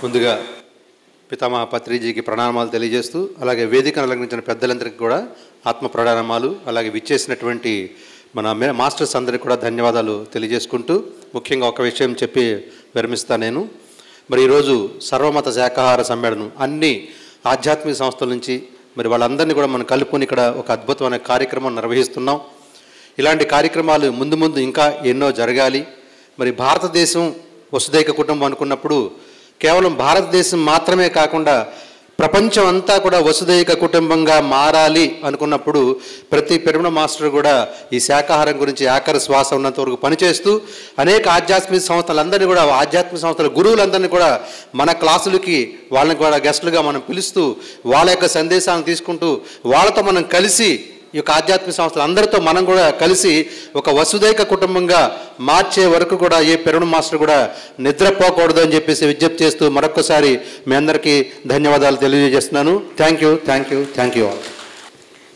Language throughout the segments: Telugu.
ముందుగా పితామహ పత్రిజీకి ప్రణామాలు తెలియజేస్తూ అలాగే వేదికను అలంకరించిన పెద్దలందరికీ కూడా ఆత్మ ప్రణామాలు అలాగే విచ్చేసినటువంటి మన మాస్టర్స్ అందరికీ కూడా ధన్యవాదాలు తెలియజేసుకుంటూ ముఖ్యంగా ఒక విషయం చెప్పి విరమిస్తాను నేను. మరి ఈరోజు సర్వమత శాకాహార సమ్మేళనం అన్ని ఆధ్యాత్మిక సంస్థల నుంచి మరి వాళ్ళందరినీ కూడా మనం కలుపుకొని ఇక్కడ ఒక అద్భుతమైన కార్యక్రమం నిర్వహిస్తున్నాం. ఇలాంటి కార్యక్రమాలు ముందు ముందు ఇంకా ఎన్నో జరగాలి. మరి భారతదేశం వసుదైక కుటుంబం అనుకున్నప్పుడు కేవలం భారతదేశం మాత్రమే కాకుండా ప్రపంచం అంతా కూడా వసుదైక కుటుంబంగా మారాలి అనుకున్నప్పుడు ప్రతి పిరమిడ్ మాస్టర్ కూడా ఈ శాకాహారం గురించి ఆఖరి శ్వాస ఉన్నంత వరకు పనిచేస్తూ అనేక ఆధ్యాత్మిక సంస్థలందరినీ కూడా ఆధ్యాత్మిక సంస్థల గురువులందరినీ కూడా మన క్లాసులకి వాళ్ళని కూడా గెస్టులుగా మనం పిలుస్తూ వాళ్ళ యొక్క సందేశాలను తీసుకుంటూ వాళ్ళతో మనం కలిసి ఈ యొక్క ఆధ్యాత్మిక సంస్థలు అందరితో మనం కూడా కలిసి ఒక వసుదైక కుటుంబంగా మార్చే వరకు కూడా ఏ పిరమిడ్ మాస్టర్ కూడా నిద్రపోకూడదు అని చెప్పేసి విజ్ఞప్తి చేస్తూ మరొకసారి మీ అందరికీ ధన్యవాదాలు తెలియజేస్తున్నాను. Thank you all.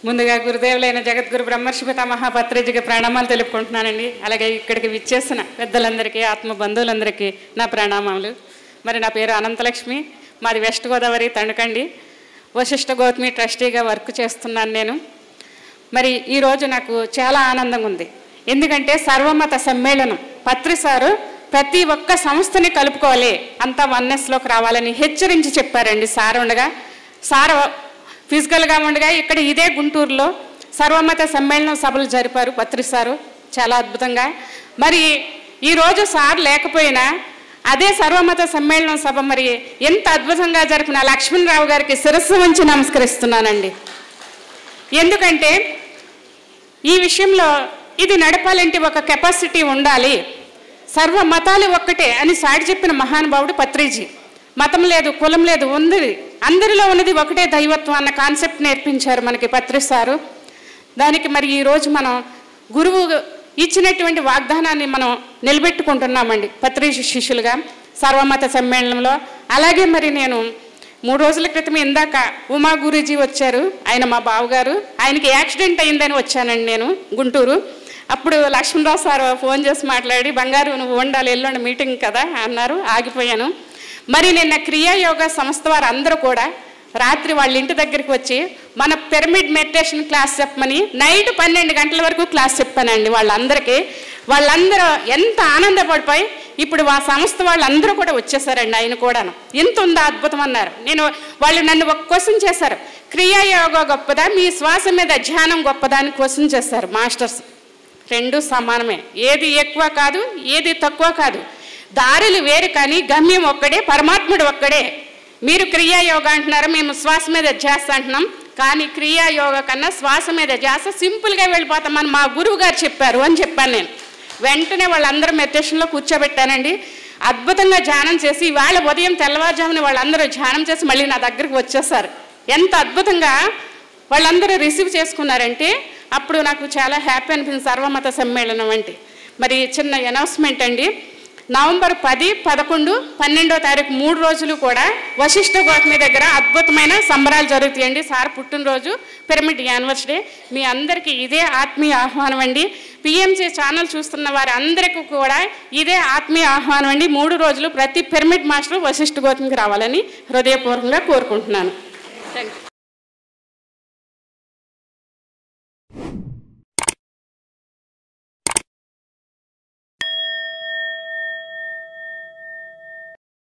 ముందుగా గురుదేవులైన జగద్గురు బ్రహ్మర్షి పితామహ పత్రిజీకి ప్రణామాలు తెలుపుకుంటున్నానండి. అలాగే ఇక్కడికి విచ్చేసిన పెద్దలందరికీ ఆత్మ బంధువులందరికీ నా ప్రణామాలు. మరి నా పేరు అనంతలక్ష్మి, మాది వెస్ట్ గోదావరి తణుకండి. వశిష్ఠ గౌతమి ట్రస్టీగా వర్క్ చేస్తున్నాను నేను. మరి ఈరోజు నాకు చాలా ఆనందంగా ఉంది. ఎందుకంటే సర్వమత సమ్మేళనం పత్రి సారు ప్రతి ఒక్క సంస్థని కలుపుకోవాలి, అంతా వన్నెస్లోకి రావాలని హెచ్చరించి చెప్పారండి. సార్ ఉండగా, సార్ ఫిజికల్గా ఉండగా ఇక్కడ ఇదే గుంటూరులో సర్వమత సమ్మేళనం సభలు జరిపారు పత్రి సారు చాలా అద్భుతంగా. మరి ఈరోజు సార్ లేకపోయినా అదే సర్వమత సమ్మేళనం సభ మరి ఎంత అద్భుతంగా జరిపిన లక్ష్మణరావు గారికి శిరస్సు వంచి నమస్కరిస్తున్నానండి. ఎందుకంటే ఈ విషయంలో ఇది నడపాలంటే ఒక కెపాసిటీ ఉండాలి. సర్వ మతాలు ఒక్కటే అని సాటి చెప్పిన మహానుభావుడు పత్రిజీ. మతం లేదు, కులం లేదు, ఉంది అందరిలో ఉన్నది ఒకటే దైవత్వం అన్న కాన్సెప్ట్ నేర్పించారు మనకి పత్రి సారు. దానికి మరి ఈరోజు మనం గురువు ఇచ్చినటువంటి వాగ్దానాన్ని మనం నిలబెట్టుకుంటున్నామండి పత్రిజీ శిష్యులుగా సర్వమత సమ్మేళనంలో. అలాగే మరి నేను 3 రోజుల క్రితం ఇందాక ఉమా గురూజీ వచ్చారు, ఆయన మా బావగారు, ఆయనకి యాక్సిడెంట్ అయిందని వచ్చానండి నేను గుంటూరు. అప్పుడు లక్ష్మణరావు సార్ ఫోన్ చేసి మాట్లాడి, బంగారు నువ్వు ఉండాలి ఎల్లుండి మీటింగ్ కదా అన్నారు, ఆగిపోయాను. మరి నిన్న క్రియాయోగా సంస్థ వారు అందరూ కూడా రాత్రి వాళ్ళ ఇంటి దగ్గరికి వచ్చి మన పిరమిడ్ మెడిటేషన్ క్లాస్ చెప్పమని నైట్ 12 గంటల వరకు క్లాస్ చెప్పానండి వాళ్ళందరికీ. వాళ్ళందరూ ఎంత ఆనందపడిపోయి ఇప్పుడు ఆ సంస్థ వాళ్ళందరూ కూడా వచ్చేసారండి. ఆయన కూడాను ఎంత ఉందా అద్భుతం అన్నారు. వాళ్ళు నన్ను ఒక క్వశ్చన్ చేశారు, క్రియాయోగా గొప్పదా మీ శ్వాస మీద ధ్యానం గొప్పదా అని క్వశ్చన్ చేశారు మాస్టర్స్. రెండు సమానమే, ఏది ఎక్కువ కాదు ఏది తక్కువ కాదు, దారులు వేరు కానీ గమ్యం ఒక్కడే, పరమాత్ముడు ఒక్కడే. మీరు క్రియాయోగా అంటున్నారు, మేము శ్వాస మీద ధ్యాస అంటున్నాం, కానీ క్రియాయోగా కన్నా శ్వాస మీద ధ్యాస సింపుల్గా వెళ్ళిపోతామని మా గురువు గారు చెప్పారు అని చెప్పాను నేను. వెంటనే వాళ్ళందరూ మెడిటేషన్లో కూర్చోబెట్టానండి. అద్భుతంగా ధ్యానం చేసి ఇవాళ ఉదయం తెల్లవారుజామున వాళ్ళందరూ ధ్యానం చేసి మళ్ళీ నా దగ్గరికి వచ్చేసారు. ఎంత అద్భుతంగా వాళ్ళందరూ రిసీవ్ చేసుకున్నారంటే అప్పుడు నాకు చాలా హ్యాపీ అనిపించింది సర్వమత సమ్మేళనం అంటే. మరి చిన్న అనౌన్స్మెంట్ అండి, నవంబర్ 10, 11, 12వ తారీఖు 3 రోజులు కూడా వశిష్ఠ గౌతమి దగ్గర అద్భుతమైన సంబరాలు జరుగుతాయండి. సార్ పుట్టినరోజు పిరమిడ్ యానివర్సరీ. మీ అందరికీ ఇదే ఆత్మీయ ఆహ్వానం అండి. పిఎంజే ఛానల్ చూస్తున్న వారి అందరికీ కూడా ఇదే ఆత్మీయ ఆహ్వానం అండి. 3 రోజులు ప్రతి పిరమిడ్ మాస్టర్ వశిష్ఠ గౌతమికి రావాలని హృదయపూర్వకంగా కోరుకుంటున్నాను. Thank you.